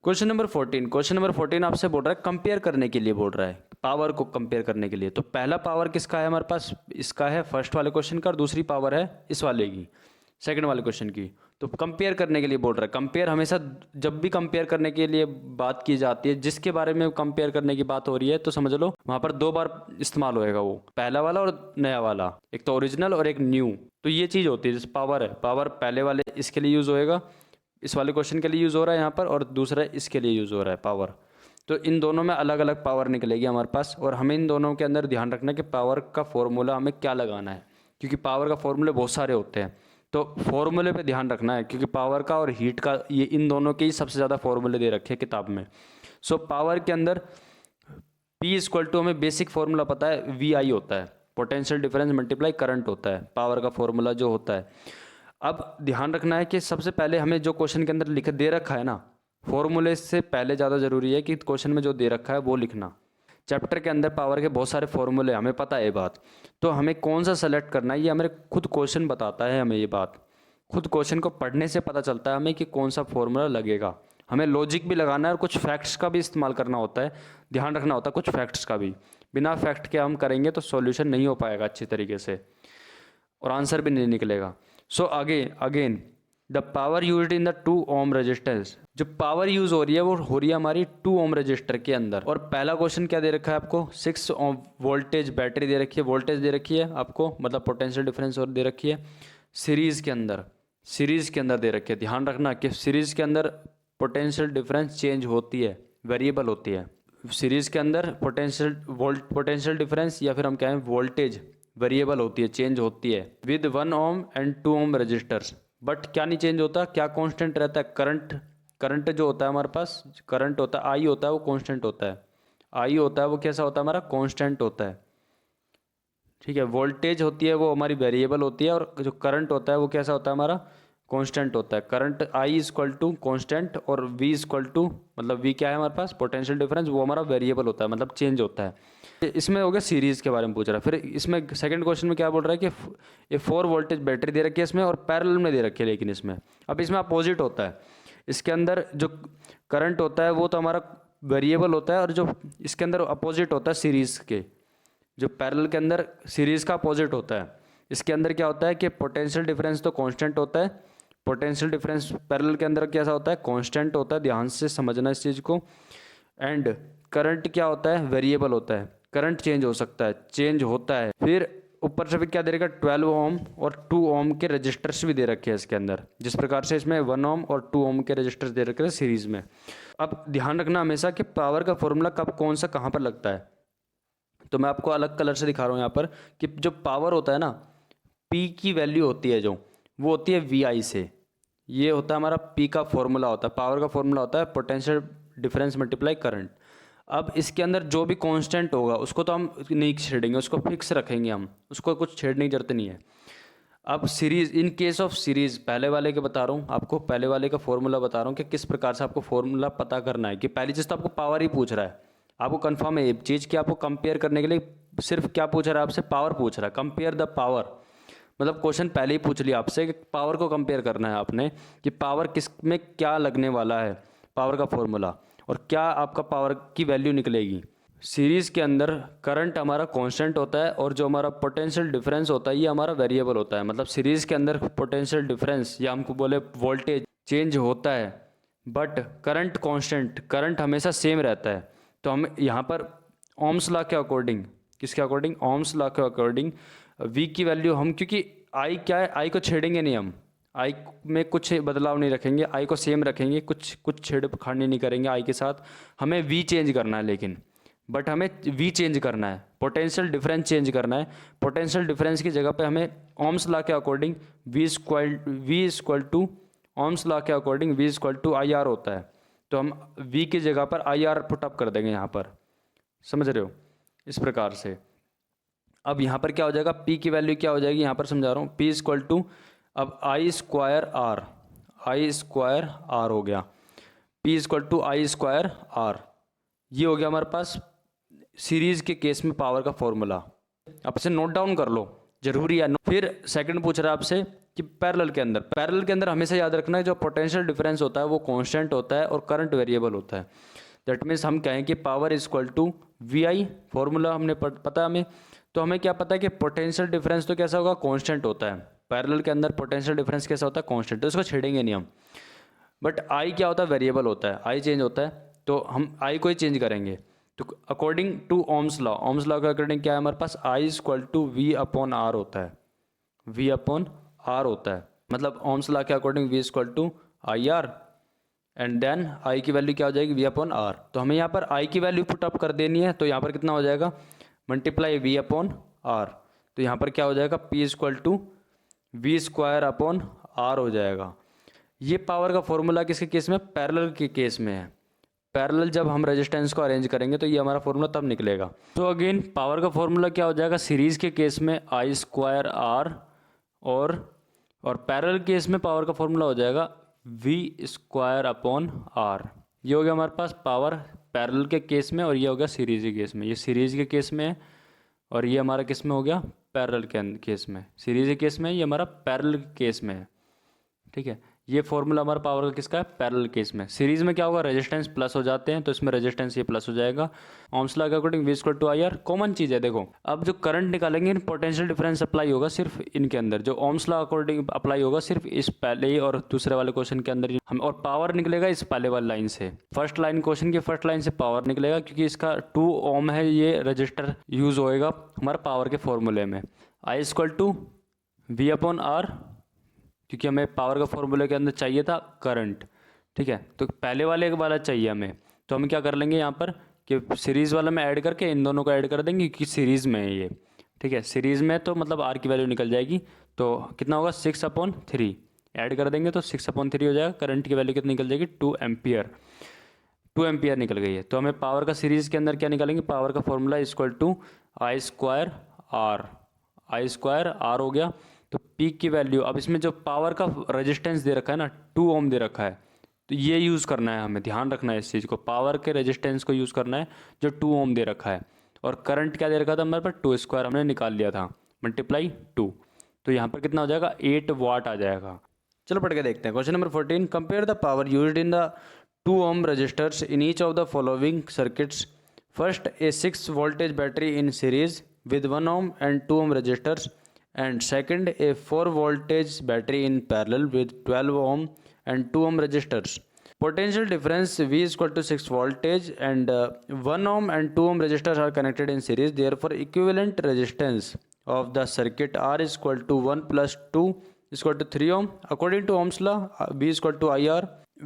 Question number 14 आपसे बोल रहा है कंपेयर करने के लिए बोल रहा है, पावर को कंपेयर करने के लिए। तो पहला पावर किसका है हमारे पास, इसका है फर्स्ट वाले क्वेश्चन का, और दूसरी पावर है इस वाले की, सेकंड वाले क्वेश्चन की। तो कंपेयर करने के लिए बोल रहा है। कंपेयर हमेशा, जब भी कंपेयर करने के लिए बात की जाती है, जिसके बारे में कंपेयर करने की बात हो रही है, तो समझ लो वहां पर दो बार इस्तेमाल होएगा वो, पहला वाला और नया वाला, एक तो ओरिजिनल और एक न्यू। तो ये चीज़ होती है, जैसे पावर है, पावर पहले वाले इसके लिए यूज़ होएगा, इस वाले क्वेश्चन के लिए यूज़ हो रहा है यहाँ पर, और दूसरा इसके लिए यूज़ हो रहा है पावर। तो इन दोनों में अलग अलग पावर निकलेगी हमारे पास, और हमें इन दोनों के अंदर ध्यान रखना है कि पावर का फॉर्मूला हमें क्या लगाना है, क्योंकि पावर का फॉर्मूले बहुत सारे होते हैं। तो फॉर्मूले पे ध्यान रखना है, क्योंकि पावर का और हीट का, ये इन दोनों के ही सबसे ज़्यादा फॉर्मूले दे रखे हैं किताब में। सो पावर के अंदर P इक्वल टू, हमें बेसिक फॉर्मूला पता है, VI होता है, पोटेंशियल डिफरेंस मल्टीप्लाई करंट होता है, पावर का फॉर्मूला जो होता है। अब ध्यान रखना है कि सबसे पहले हमें जो क्वेश्चन के अंदर लिख दे रखा है ना, फॉर्मूले से पहले ज़्यादा ज़रूरी है कि क्वेश्चन में जो दे रखा है वो लिखना। चैप्टर के अंदर पावर के बहुत सारे फॉर्मूले, हमें पता है ये बात, तो हमें कौन सा सेलेक्ट करना है ये हमें खुद क्वेश्चन बताता है। हमें ये बात खुद क्वेश्चन को पढ़ने से पता चलता है हमें कि कौन सा फॉर्मूला लगेगा। हमें लॉजिक भी लगाना है और कुछ फैक्ट्स का भी इस्तेमाल करना होता है, ध्यान रखना होता है कुछ फैक्ट्स का भी। बिना फैक्ट के हम करेंगे तो सॉल्यूशन नहीं हो पाएगा अच्छी तरीके से, और आंसर भी नहीं निकलेगा। So again the power used in the 2 ohm resistance, जो पावर यूज हो रही है वो हो रही है हमारी 2 ओम रजिस्टर के अंदर। और पहला क्वेश्चन क्या दे रखा है आपको, 6 ओम वोल्टेज बैटरी दे रखी है, वोल्टेज दे रखी है आपको, मतलब पोटेंशियल डिफरेंस और दे रखी है सीरीज के अंदर, दे रखी है। ध्यान रखना कि सीरीज के अंदर पोटेंशियल डिफरेंस चेंज होती है, वेरिएबल होती है। सीरीज के अंदर पोटेंशियल डिफरेंस या फिर हम कहें वोल्टेज वेरिएबल होती है, चेंज होती है with 1 ohm and 2 ohm resistors. But क्या नहीं चेंज होता, क्या कांस्टेंट रहता है, करंट जो होता है हमारे पास, करंट होता है आई होता है वो कांस्टेंट होता है, आई होता है वो कैसा होता है हमारा, कांस्टेंट होता है। ठीक है, वोल्टेज होती है वो हमारी वेरिएबल होती है, और जो करंट होता है वो कैसा होता है हमारा, कांस्टेंट होता है। Current I equal to constant, और वी इक्वल टू, मतलब वी क्या है हमारे पास, पोटेंशियल डिफरेंस, वो हमारा वेरिएबल होता है, मतलब चेंज होता है। इसमें हो गया सीरीज के बारे में पूछ रहा है। फिर इसमें सेकंड क्वेश्चन में क्या बोल रहा है कि ये 4 वोल्टेज बैटरी दे रखी है इसमें, और पैरेलल में दे रखी है, लेकिन इसमें अब इसमें अपोजिट होता है। इसके अंदर जो करंट होता है वो तो हमारा वेरिएबल होता है, और जो इसके अंदर अपोजिट होता है सीरीज के, जो पैरेलल के अंदर सीरीज का अपोजिट होता है। इसके अंदर क्या होता है कि पोटेंशियल डिफरेंस तो कांस्टेंट होता है, पोटेंशियल डिफरेंस पैरेलल के अंदर कैसा होता है, कांस्टेंट होता है, ध्यान से समझना इस चीज़ को। एंड करंट क्या होता है, वेरिएबल होता है, करंट चेंज हो सकता है, चेंज होता है। फिर ऊपर से फिर क्या दे रखा है, 12 ओम और 2 ओम के रजिस्टर्स भी दे रखे हैं इसके अंदर, जिस प्रकार से इसमें 1 ओम और 2 ओम के रजिस्टर्स दे रखे हैं सीरीज में। अब ध्यान रखना हमेशा कि पावर का फॉर्मूला कब कौन सा कहाँ पर लगता है। तो मैं आपको अलग कलर से दिखा रहा हूँ यहाँ पर कि जो पावर होता है ना, P की वैल्यू होती है जो, वो होती है VI से। ये होता है हमारा P का फॉर्मूला होता है, पावर का फॉर्मूला होता है पोटेंशियल डिफरेंस मल्टीप्लाई करंट। अब इसके अंदर जो भी कांस्टेंट होगा उसको तो हम नहीं छेड़ेंगे, उसको फिक्स रखेंगे हम, उसको कुछ छेड़ने की जरूरत नहीं है। अब series, in case of series, पहले वाले के बता रहा हूँ आपको, पहले वाले का फॉर्मूला बता रहा हूँ कि किस प्रकार से आपको फॉर्मूला पता करना है। कि पहली चीज़ तो आपको पावर ही पूछ रहा है, आपको कंफर्म है ये चीज़ कि आपको कंपेयर करने के लिए सिर्फ क्या पूछ रहा है आपसे, पावर पूछ रहा है। कंपेयर द पावर, मतलब क्वेश्चन पहले ही पूछ लिया आपसे कि पावर को कंपेयर करना है आपने, कि पावर किस में क्या लगने वाला है, पावर का फॉर्मूला, और क्या आपका पावर की वैल्यू निकलेगी। सीरीज के अंदर करंट हमारा कांस्टेंट होता है, और जो हमारा पोटेंशियल डिफरेंस होता है ये हमारा वेरिएबल होता है। मतलब सीरीज के अंदर पोटेंशियल डिफरेंस या हमको बोले वोल्टेज चेंज होता है, बट करंट कांस्टेंट, करंट हमेशा सेम रहता है। तो हम यहाँ पर ओम्स लॉ के अकॉर्डिंग, किसके अकॉर्डिंग, ओम्स लॉ के अकॉर्डिंग वी की वैल्यू हम, क्योंकि आई क्या है, आई को छेड़ेंगे नहीं हम, आई में कुछ बदलाव नहीं रखेंगे, आई को सेम रखेंगे, कुछ छेड़खानी नहीं करेंगे आई के साथ। हमें वी चेंज करना है, लेकिन बट हमें वी चेंज करना है, पोटेंशियल डिफरेंस चेंज करना है। पोटेंशियल डिफरेंस की जगह पे हमें ओम्स लॉ के according V equal to, Ohm's law के according V equal to I R होता है। तो हम वी की जगह पर आई आर पुट अप कर देंगे यहाँ पर, समझ रहे हो, इस प्रकार से। अब यहाँ पर क्या हो जाएगा, P की वैल्यू क्या हो जाएगी, यहाँ पर समझा रहा हूँ, P इक्वल टू, अब आई स्क्वायर आर हो गया, P equal to I square R. ये हो गया हमारे पास सीरीज के केस में पावर का फॉर्मूला। आप इसे नोट डाउन कर लो, जरूरी है? फिर सेकंड पूछ रहा है आपसे कि पैरेलल के अंदर हमेशा याद रखना है जो पोटेंशियल डिफरेंस होता है वो कांस्टेंट होता है और करंट वेरिएबल होता है। दैट मीन्स हम कहें कि power is equal to V I, formula हमने पता है हमें, तो हमें क्या पता है कि पोटेंशियल डिफरेंस तो कैसा होगा, कांस्टेंट होता है। पैरेलल के अंदर पोटेंशियल डिफरेंस कैसा होता है, कांस्टेंट, तो इसको छेड़ेंगे नहीं हम। बट आई क्या होता है, वेरिएबल होता है, आई चेंज होता है, तो हम आई को ही चेंज करेंगे। तो अकॉर्डिंग टू ओम्स लॉ के अकॉर्डिंग क्या है हमारे पास, I is equal to V upon R होता है, वी अपॉन आर होता है। मतलब ओम्स लॉ के according V is equal to I R and then I की वैल्यू क्या हो जाएगी, वी अपॉन आर। तो हमें यहाँ पर आई की वैल्यू पुट अप कर देनी है, तो यहाँ पर कितना हो जाएगा, मल्टीप्लाई वी अपॉन आर। तो यहाँ पर क्या हो जाएगा, P is equal to V square upon R हो जाएगा। ये पावर का फॉर्मूला किसके केस में, पैरेलल के केस में है। पैरेलल जब हम रेजिस्टेंस को अरेंज करेंगे तो ये हमारा फॉर्मूला तब निकलेगा। तो अगेन पावर का फॉर्मूला क्या हो जाएगा, सीरीज के केस में आई स्क्वायर आर, और पैरेलल केस में पावर का फॉर्मूला हो जाएगा वी स्क्वायर अपॉन आर। ये हो गया हमारे पास पावर पैरेलल के केस में, और ये हो गया सीरीज के केस में। ये सीरीज के केस में है और ये हमारा किस में हो गया, पैरेलल के केस में। सीरीज के केस में, ये हमारा पैरेलल के केस में है। ठीक है, ये फॉर्मूला हमारा पावर का किसका है, पैरेलल केस में। सीरीज में क्या होगा, रेजिस्टेंस प्लस हो जाते हैं, तो इसमें रेजिस्टेंस ये प्लस हो जाएगा। ओम्स लॉ के according V equal to I R, common चीज़ है। देखो अब जो करंट निकालेंगे, पोटेंशियल डिफरेंस अप्लाई होगा सिर्फ इनके अंदर, जो ओम्स लॉ अकॉर्डिंग अप्लाई होगा सिर्फ इस पहले ही और दूसरे वाले क्वेश्चन के अंदर हम, और पावर निकलेगा इस पहले वाली लाइन से। फर्स्ट लाइन क्वेश्चन की फर्स्ट लाइन से पावर निकलेगा, क्योंकि इसका 2 ओम है, ये रजिस्टर यूज होएगा हमारा पावर के फॉर्मूले में। I equal to V upon R, क्योंकि हमें पावर का फॉर्मूले के अंदर चाहिए था करंट। ठीक है, तो पहले वाले वाला चाहिए हमें, तो हम क्या कर लेंगे यहाँ पर कि सीरीज़ वाला में ऐड करके इन दोनों को ऐड कर देंगे, क्योंकि सीरीज़ में है ये। ठीक है, सीरीज़ में तो मतलब आर की वैल्यू निकल जाएगी, तो कितना होगा 6/3 ऐड कर देंगे तो 6/3 हो जाएगा। करंट की वैल्यू कितनी निकल जाएगी, 2 एम्पियर, 2 एम्पियर निकल गई है। तो हमें पावर का सीरीज़ के अंदर क्या निकालेंगे, पावर का formula equal to I square R, I square R हो गया। तो पीक की वैल्यू, अब इसमें जो पावर का रेजिस्टेंस दे रखा है ना, 2 ओम दे रखा है, तो ये यूज़ करना है, हमें ध्यान रखना है इस चीज़ को, पावर के रेजिस्टेंस को यूज़ करना है जो 2 ओम दे रखा है। और करंट क्या दे रखा था हमारे पास, 2 स्क्वायर हमने निकाल लिया था, मल्टीप्लाई 2, तो यहाँ पर कितना हो जाएगा, 8 वाट आ जाएगा। चलो पढ़ के देखते हैं। Question number 14, compare the power used in the 2 ohm resistors in each of the following circuits. First, a 6 voltage battery in series with 1 ohm and 2 ohm resistors, and second, a 4 voltage battery in parallel with 12 ohm and 2 ohm resistors. Potential difference V is equal to 6 voltage, and 1 ohm and 2 ohm resistors are connected in series. Therefore, equivalent resistance of the circuit R is equal to 1 plus 2 is equal to 3 ohm. According to Ohm's law, V is equal to IR,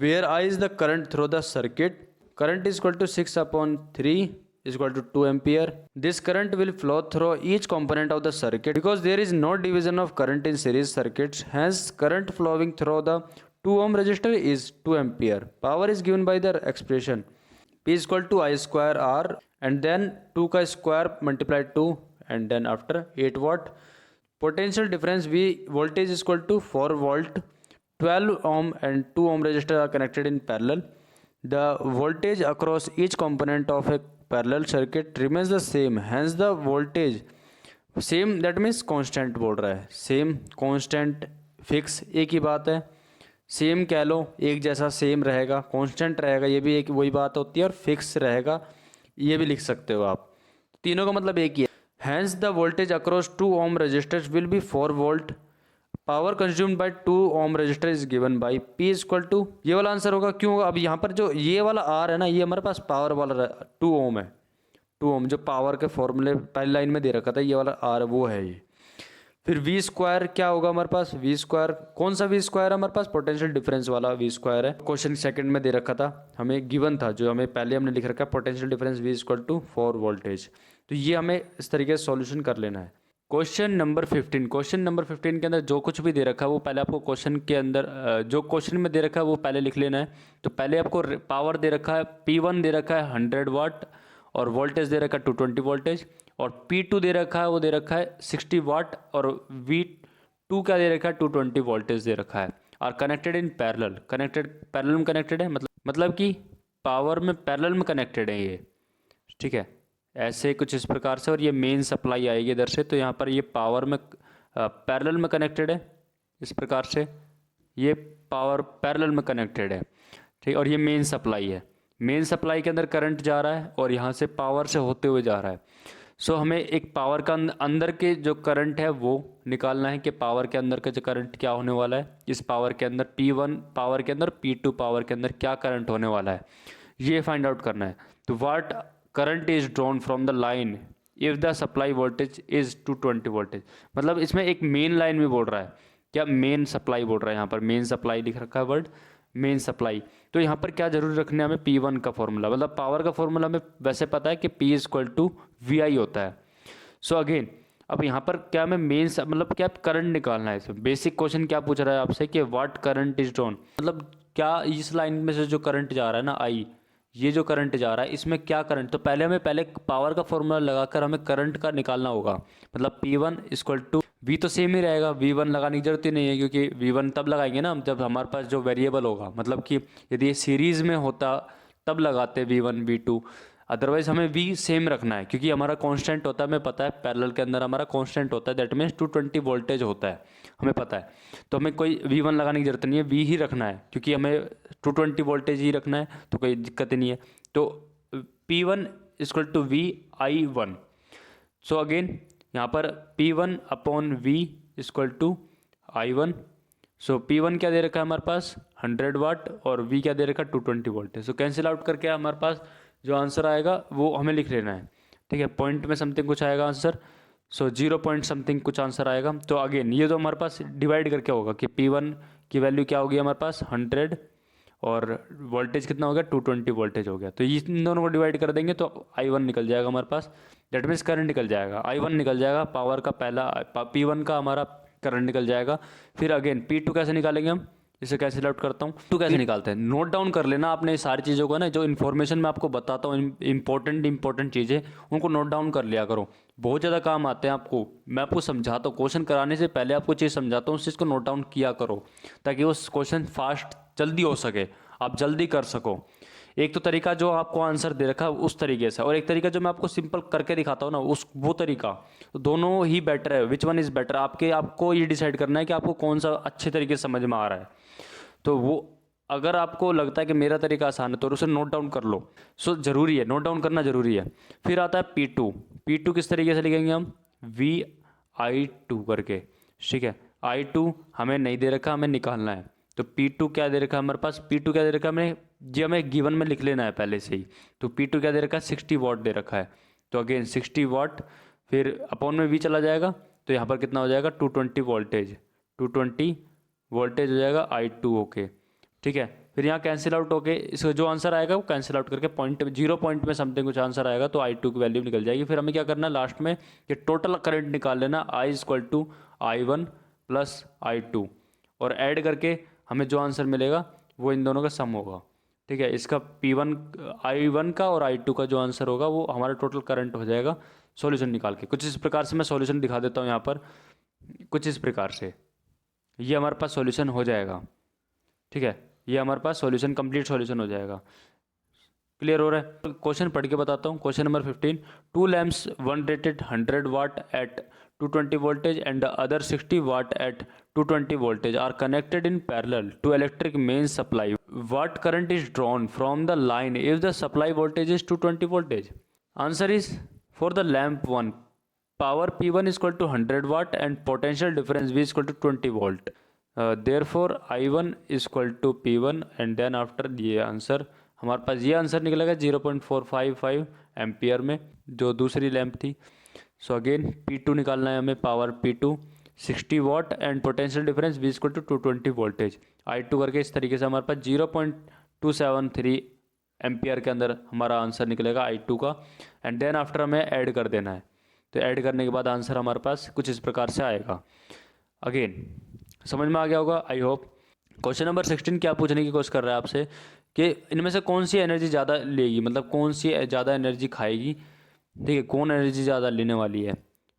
where I is the current through the circuit. Current is equal to 6/3 is equal to 2 ampere. This current will flow through each component of the circuit because there is no division of current in series circuits. Hence, current flowing through the 2 ohm resistor is 2 ampere. Power is given by the expression P is equal to I square R, and then 2 का square multiplied 2, and then after 8 watt. Potential difference V, voltage is equal to 4 volt. 12 ohm and 2 ohm resistors are connected in parallel. The voltage across each component of a parallel circuit remains the same. Hence the voltage same, that means constant बोल रहा है, same, constant, fix एक ही बात है। Same कह लो, एक जैसा same रहेगा, कांस्टेंट रहेगा, ये भी एक वही बात होती है, और फिक्स रहेगा ये भी लिख सकते हो आप। तीनों का मतलब एक ही है। Hence the voltage across 2 ohm resistors will be 4 volt. Power consumed by 2 ohm resistor is given by P is equal to, ये वाला आंसर होगा। क्यों होगा, अब यहाँ पर जो ये वाला R है ना, ये हमारे पास पावर वाला 2 ओम है, 2 ओम जो पावर के फॉर्मूले पहली लाइन में दे रखा था, ये वाला R वो है ये। फिर V स्क्वायर क्या होगा हमारे पास, V स्क्वायर, कौन सा V स्क्वायर है हमारे पास, पोटेंशियल डिफरेंस वाला V स्क्वायर है। क्वेश्चन सेकंड में दे रखा था, हमें गिवन था, जो हमें पहले हमने लिख रखा है potential difference V equal to 4 voltage. तो ये हमें इस तरीके से सॉल्यूशन कर लेना है। क्वेश्चन नंबर 15, क्वेश्चन नंबर 15 के अंदर जो कुछ भी दे रखा है वो पहले आपको क्वेश्चन के अंदर जो क्वेश्चन में दे रखा है वो पहले लिख लेना है। तो पहले आपको पावर दे रखा है, P1 दे रखा है 100 वाट, और वोल्टेज दे रखा है 220 वोल्टेज, और P2 दे रखा है, वो दे रखा है 60 वाट, और V2 क्या दे रखा है, 220 वोल्टेज दे रखा है। और connected in parallel, connected parallel में कनेक्टेड है, मतलब कि पावर में पैरेलल में कनेक्टेड है ये। ठीक है, ऐसे कुछ इस प्रकार से, और ये मेन सप्लाई आएगी इधर से। तो यहाँ पर ये पावर में पैरेलल में कनेक्टेड है इस प्रकार से, ये पावर पैरेलल में कनेक्टेड है, ठीक। और ये मेन सप्लाई है, मेन सप्लाई के अंदर करंट जा रहा है और यहाँ से पावर से होते हुए जा रहा है। सो हमें एक पावर का अंदर के जो करंट है वो निकालना है कि पावर के अंदर का जो करंट क्या होने वाला है, इस पावर के अंदर P1 पावर के अंदर P2 पावर के अंदर क्या करंट होने वाला है, ये फाइंड आउट करना है। तो what current is drawn from the line if the supply voltage is 220 voltage, मतलब इसमें एक मेन लाइन भी बोल रहा है, क्या मेन सप्लाई बोल रहा है, यहाँ पर मेन सप्लाई लिख रखा है वर्ड, मेन सप्लाई। तो यहाँ पर क्या जरूरी रखना है हमें, P1 का फॉर्मूला, मतलब पावर का फॉर्मूला हमें वैसे पता है कि P = VI होता है। सो अगेन अब यहाँ पर क्या हमें मेन मतलब क्या करंट निकालना है, इसमें बेसिक क्वेश्चन क्या पूछ रहा है आपसे कि व्हाट करंट इज ड्रॉन, मतलब क्या इस लाइन में से जो करंट जा रहा है ना I, ये जो करंट जा रहा है इसमें क्या करंट, तो पहले पावर का फॉर्मूला लगाकर हमें करंट का निकालना होगा। मतलब P1 = V तो सेम ही रहेगा, V1 लगाने की जरूरत ही नहीं है, क्योंकि V1 तब लगाएंगे ना जब हमारे पास जो वेरिएबल होगा, मतलब कि यदि ये सीरीज़ में होता तब लगाते V1 V2, अदरवाइज हमें V सेम रखना है क्योंकि हमारा कांस्टेंट होता है, हमें पता है पैरेलल के अंदर हमारा कांस्टेंट होता है, दैट मीन्स 220 वोल्टेज होता है, हमें पता है। तो हमें कोई V1 लगाने की जरूरत नहीं है, V ही रखना है क्योंकि हमें 220 वोल्टेज ही रखना है, तो कोई दिक्कत ही नहीं है। तो P1 = VI1। सो अगेन यहाँ पर P1/V = I1। सो P1 क्या दे रखा है हमारे पास 100 वाट और V क्या दे रखा है 220 वोल्ट है। सो कैंसिल आउट करके हमारे पास जो आंसर आएगा वो हमें लिख लेना है, ठीक है। पॉइंट में समथिंग कुछ आएगा आंसर, सो 0 पॉइंट समथिंग कुछ आंसर आएगा। तो अगेन ये तो हमारे पास डिवाइड करके होगा कि P1 की वैल्यू क्या होगी हमारे पास 100 और वोल्टेज कितना हो गया 220 वोल्टेज हो गया। तो इन दोनों को डिवाइड कर देंगे तो I1 निकल जाएगा हमारे पास, दैट मीन्स करंट निकल जाएगा, I1 निकल जाएगा, पावर का पहला P1 का हमारा करंट निकल जाएगा। फिर अगेन P2 कैसे निकालेंगे हम, इसे कैंसिल आउट करता हूँ, P2 कैसे निकालते हैं, नोट डाउन कर लेना आपने सारी चीज़ों को ना, जो इन्फॉर्मेशन मैं आपको बताता हूँ इंपॉर्टेंट चीज़ें उनको नोट डाउन कर लिया करो, बहुत ज़्यादा काम आते हैं आपको। मैं आपको समझाता हूँ, क्वेश्चन कराने से पहले आपको चीज़ समझाता हूँ, उस चीज़ को नोट डाउन किया करो ताकि वो क्वेश्चन फास्ट जल्दी हो सके, आप जल्दी कर सको। एक तो तरीका जो आपको आंसर दे रखा है उस तरीके से, और एक तरीका जो मैं आपको सिंपल करके दिखाता हूँ ना वो तरीका, तो दोनों ही बेटर है। विच वन इज़ बेटर, आपको ये डिसाइड करना है कि आपको कौन सा अच्छे तरीके से समझ में आ रहा है। तो वो अगर आपको लगता है कि मेरा तरीका आसान है तो उसे नोट डाउन कर लो। सो ज़रूरी है, नोट डाउन करना ज़रूरी है। फिर आता है P2 किस तरीके से लिखेंगे हम, VI2 करके, ठीक है। I2 हमें नहीं दे रखा, हमें निकालना है। तो P2 क्या दे रखा है हमारे पास, P2 क्या दे रखा है हमें गिवन में लिख लेना है पहले से ही। तो P2 क्या दे रखा है 60 वाट दे रखा है, तो अगेन 60 वाट, फिर अपॉन में V चला जाएगा, तो यहाँ पर कितना हो जाएगा 220 वोल्टेज, 220 वोल्टेज हो जाएगा I2 ओके, ठीक है। फिर यहाँ कैंसिल आउट होके इसका जो आंसर आएगा वो कैंसिल आउट करके 0 पॉइंट में समथिंग कुछ आंसर आएगा, तो I2 की वैल्यू निकल जाएगी। फिर हमें क्या करना है लास्ट में कि टोटल करंट निकाल लेना, I = I1 + I2, और ऐड करके हमें जो आंसर मिलेगा वो इन दोनों का सम होगा, ठीक है। इसका I1 का और I2 का जो आंसर होगा वो हमारा टोटल करंट हो जाएगा सॉल्यूशन निकाल के। कुछ इस प्रकार से मैं सॉल्यूशन दिखा देता हूँ यहाँ पर, कुछ इस प्रकार से ये हमारे पास सॉल्यूशन हो जाएगा, ठीक है। ये हमारे पास सॉल्यूशन कंप्लीट सॉल्यूशन हो जाएगा। क्लियर हो रहा है, क्वेश्चन पढ़ के बताता हूँ। Question number 15, 2 lamps, one rated 100 watt at 220 voltage and the other 60 watt at 220 voltage are connected in parallel to electric mains supply. What current is drawn from the line if the supply voltage is 220 voltage? Answer is, for the lamp 1, power P1 is equal to 100 watt and potential difference V is equal to 20 volt. Therefore I1 is equal to P1 and then after ये answer हमारे पास ये answer निकलेगा 0.455 ampere में जो दूसरी lamp थी। So again P2 निकालना है हमें, power P2 60 watt and potential difference V = 220 voltage. I2 करके इस तरीके से हमारे पास 0.273 एम्पियर के अंदर हमारा आंसर निकलेगा I2 का, एंड देन आफ्टर हमें ऐड कर देना है। तो ऐड करने के बाद आंसर हमारे पास कुछ इस प्रकार से आएगा। अगेन समझ में आ गया होगा आई होप। क्वेश्चन नंबर 16 क्या पूछने की कोशिश कर रहा है आपसे कि इनमें से कौन सी एनर्जी ज़्यादा लेगी, मतलब कौन सी ज़्यादा एनर्जी खाएगी, ठीक है। कौन एनर्जी ज़्यादा लेने वाली है,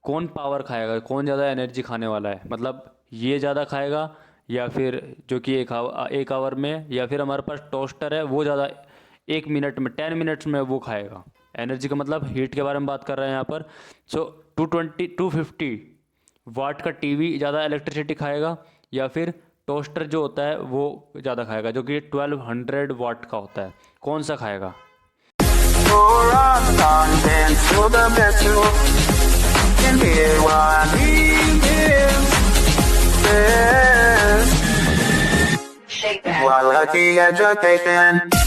कौन पावर खाएगा, कौन ज़्यादा एनर्जी खाने वाला है, मतलब ये ज़्यादा खाएगा या फिर जो कि एक आवर में, या फिर हमारे पास टोस्टर है वो ज़्यादा 1 मिनट में 10 मिनट्स में वो खाएगा। एनर्जी का मतलब हीट के बारे में बात कर रहे हैं यहाँ पर। सो 250 वाट का टीवी ज़्यादा इलेक्ट्रिसिटी खाएगा या फिर टोस्टर जो होता है वो ज़्यादा खाएगा, जो कि 1200 वाट का होता है, कौन सा खाएगा? Quality education.